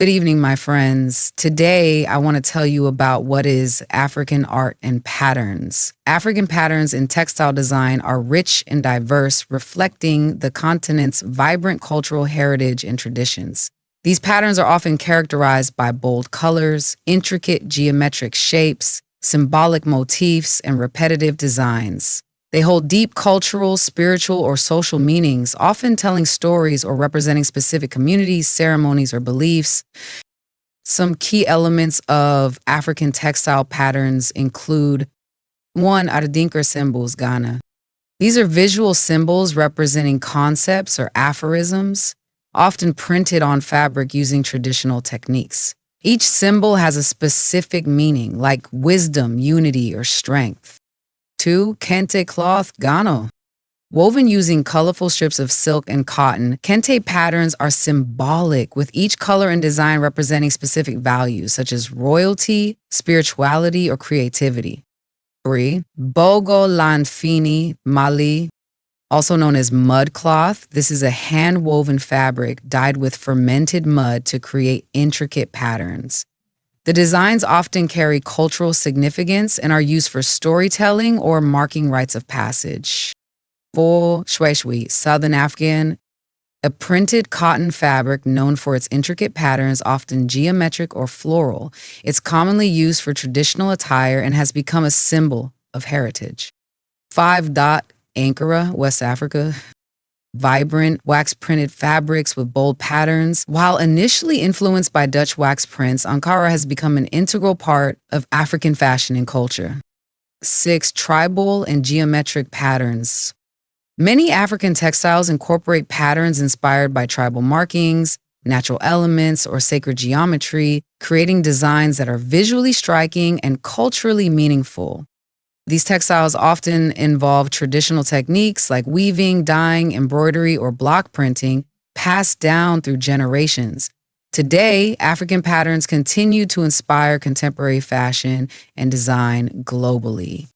Good evening, my friends. Today, I want to tell you about what is African art and patterns. African patterns in textile design are rich and diverse, reflecting the continent's vibrant cultural heritage and traditions. These patterns are often characterized by bold colors, intricate geometric shapes, symbolic motifs, and repetitive designs. They hold deep cultural, spiritual, or social meanings, often telling stories or representing specific communities, ceremonies, or beliefs. Some key elements of African textile patterns include: one, Adinkra symbols, Ghana. These are visual symbols representing concepts or aphorisms, often printed on fabric using traditional techniques. Each symbol has a specific meaning, like wisdom, unity, or strength. Two, Kente cloth, Ghana. Woven using colorful strips of silk and cotton, Kente patterns are symbolic, with each color and design representing specific values, such as royalty, spirituality, or creativity. Three, Bogolanfini, Mali, also known as mud cloth. This is a hand-woven fabric dyed with fermented mud to create intricate patterns. The designs often carry cultural significance and are used for storytelling or marking rites of passage. 4. Shweshwe, Southern African, a printed cotton fabric known for its intricate patterns, often geometric or floral. It's commonly used for traditional attire and has become a symbol of heritage. 5. Ankara, West Africa. Vibrant, wax-printed fabrics with bold patterns. While initially influenced by Dutch wax prints, Ankara has become an integral part of African fashion and culture. 6. Tribal and geometric patterns. Many African textiles incorporate patterns inspired by tribal markings, natural elements, or sacred geometry, creating designs that are visually striking and culturally meaningful. These textiles often involve traditional techniques like weaving, dyeing, embroidery, or block printing, passed down through generations. Today, African patterns continue to inspire contemporary fashion and design globally.